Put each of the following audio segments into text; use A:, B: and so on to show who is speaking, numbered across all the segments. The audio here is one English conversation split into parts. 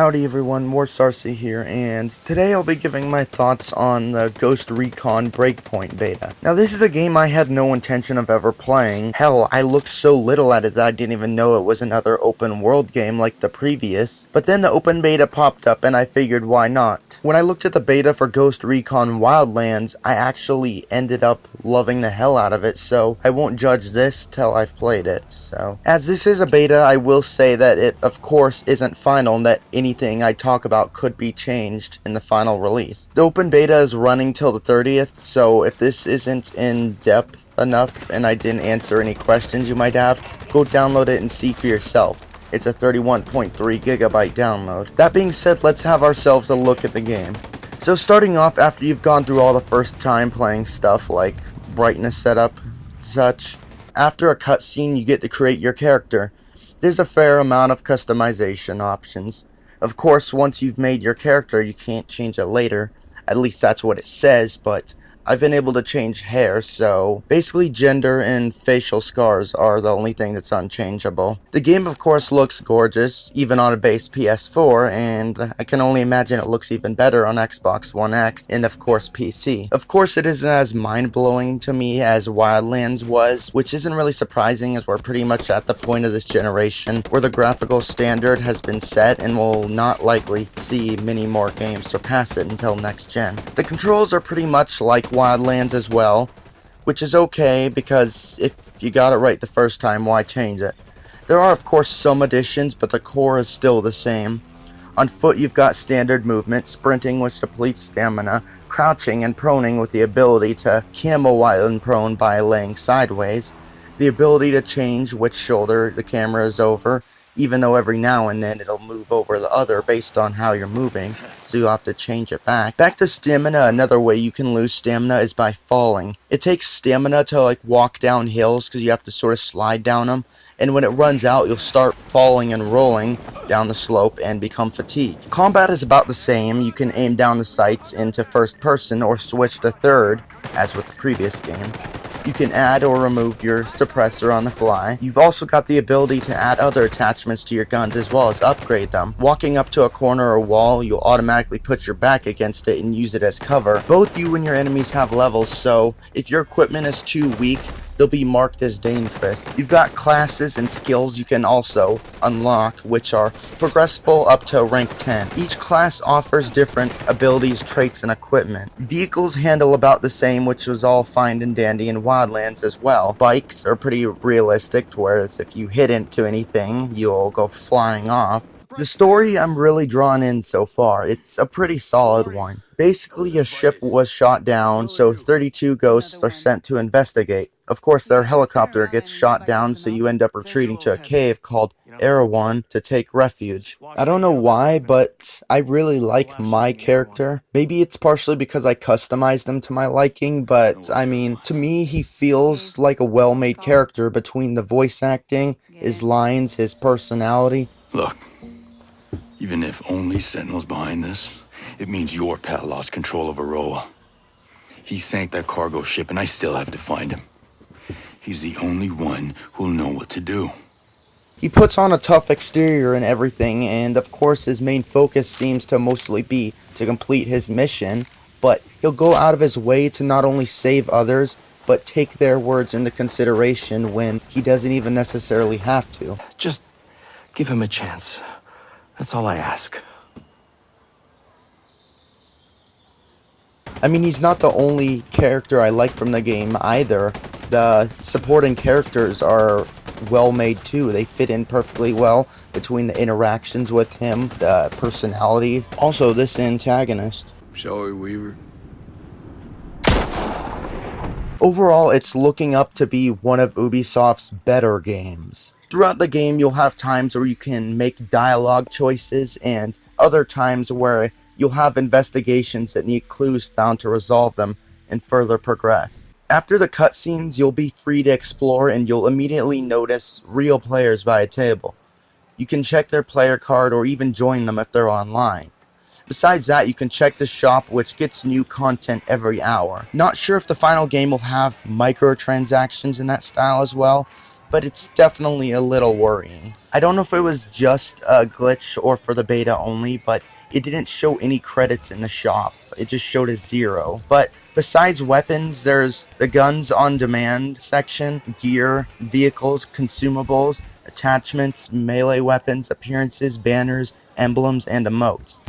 A: Howdy everyone, more Sarcy here, and today I'll be giving my thoughts on the Recon Breakpoint beta. Now this is a game I had no intention of ever playing. Hell, I looked so little at it that I didn't even know it was another open world game like the previous. But then the open beta popped up and I figured why not. When I looked at the beta for Ghost Recon Wildlands, I actually ended up loving the hell out of it, so I won't judge this till I've played it. So, as this is a beta, I will say that it of course isn't final and that anything I talk about could be changed in the final release. The open beta is running till the 30th, so if this isn't in depth enough and I didn't answer any questions you might have, go download it and see for yourself. It's a 31.3 gigabyte download. That being said, let's have ourselves a look at the game. So starting off, after you've gone through all the first time playing stuff like brightness setup, such, after a cutscene you get to create your character. There's a fair amount of customization options. Of course, once you've made your character, you can't change it later. At least that's what it says, but I've been able to change hair, so basically gender and facial scars are the only thing that's unchangeable. The game of course looks gorgeous, even on a base PS4, and I can only imagine it looks even better on Xbox One X and of course PC. Of course it isn't as mind-blowing to me as Wildlands was, which isn't really surprising as we're pretty much at the point of this generation where the graphical standard has been set and will not likely see many more games surpass it until next gen. The controls are pretty much like Wildlands as well, which is okay because if you got it right the first time, why change it? There are of course some additions, but the core is still the same. On foot you've got standard movement, sprinting which depletes stamina, crouching and proning with the ability to camo while in prone by laying sideways, the ability to change which shoulder the camera is over, even though every now and then it'll move over the other based on how you're moving, so you'll have to change it back. Back to stamina, another way you can lose stamina is by falling. It takes stamina to walk down hills because you have to sort of slide down them, and when it runs out you'll start falling and rolling down the slope and become fatigued. Combat is about the same. You can aim down the sights into first person or switch to third, as with the previous game. You can add or remove your suppressor on the fly. You've also got the ability to add other attachments to your guns as well as upgrade them. Walking up to a corner or wall, you'll automatically put your back against it and use it as cover. Both you and your enemies have levels, so if your equipment is too weak, they'll be marked as dangerous. You've got classes and skills you can also unlock, which are progressible up to rank 10. Each class offers different abilities, traits, and equipment. Vehicles handle about the same, which was all fine and dandy in Wildlands as well. Bikes are pretty realistic, whereas if you hit into anything, you'll go flying off. The story I'm really drawn in so far. It's a pretty solid one. Basically, a ship was shot down, so 32 ghosts are sent to investigate. Of course, their helicopter gets shot down, so you end up retreating to a cave called Erewhon to take refuge. I don't know why, but I really like my character. Maybe it's partially because I customized him to my liking, but I mean, to me, he feels like a well-made character between the voice acting, his lines, his personality.
B: Look, even if only Sentinel's behind this, it means your pal lost control of Aroa. He sank that cargo ship and I still have to find him. He's the only one who'll know what to do.
A: He puts on a tough exterior and everything, and of course his main focus seems to mostly be to complete his mission, but he'll go out of his way to not only save others, but take their words into consideration when he doesn't even necessarily have to.
C: Just give him a chance. That's all I ask.
A: I mean, he's not the only character I like from the game either. The supporting characters are well made too. They fit in perfectly well between the interactions with him, the personalities. Also, this antagonist.
B: Shall we, Weaver?
A: Overall, it's looking up to be one of Ubisoft's better games. Throughout the game, you'll have times where you can make dialogue choices and other times where you'll have investigations that need clues found to resolve them and further progress. After the cutscenes, you'll be free to explore and you'll immediately notice real players by a table. You can check their player card or even join them if they're online. Besides that, you can check the shop, which gets new content every hour. Not sure if the final game will have microtransactions in that style as well, but it's definitely a little worrying. I don't know if it was just a glitch or for the beta only, but it didn't show any credits in the shop. It just showed a 0. But besides weapons, there's the guns on demand section, gear, vehicles, consumables, attachments, melee weapons, appearances, banners, emblems, and emotes.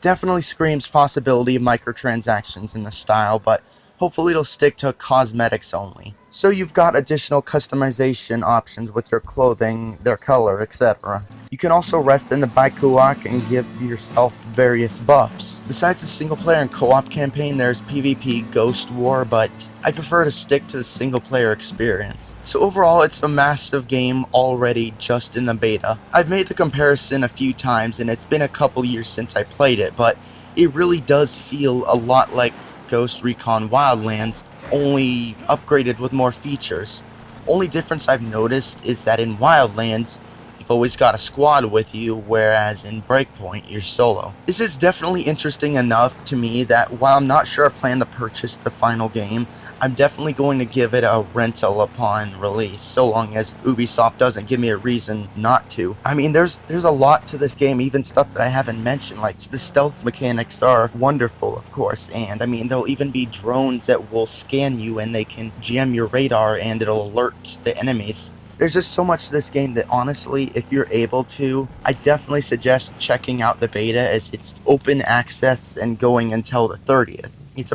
A: Definitely screams possibility of microtransactions in the style, but hopefully it'll stick to cosmetics only. So you've got additional customization options with your clothing, their color, etc. You can also rest in the bivouac and give yourself various buffs. Besides the single player and co-op campaign, there's PvP Ghost War, but I prefer to stick to the single player experience. So overall, it's a massive game already just in the beta. I've made the comparison a few times and it's been a couple years since I played it, but it really does feel a lot like Ghost Recon Wildlands, only upgraded with more features. Only difference I've noticed is that in Wildlands, you've always got a squad with you, whereas in Breakpoint, you're solo. This is definitely interesting enough to me that while I'm not sure I plan to purchase the final game, I'm definitely going to give it a rental upon release, so long as Ubisoft doesn't give me a reason not to. I mean, there's a lot to this game, even stuff that I haven't mentioned, like the stealth mechanics are wonderful, of course, and I mean, there'll even be drones that will scan you and they can jam your radar and it'll alert the enemies. There's just so much to this game that honestly, if you're able to, I definitely suggest checking out the beta as it's open access and going until the 30th. It's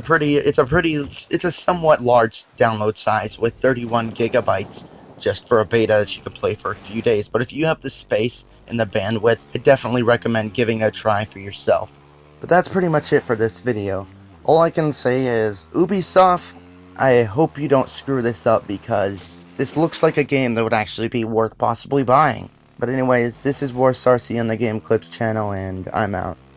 A: a somewhat large download size with 31 gigabytes just for a beta that you can play for a few days. But if you have the space and the bandwidth, I definitely recommend giving it a try for yourself. But that's pretty much it for this video. All I can say is, Ubisoft, I hope you don't screw this up because this looks like a game that would actually be worth possibly buying. But anyways, this is Warsarcy on the Game Clips channel and I'm out.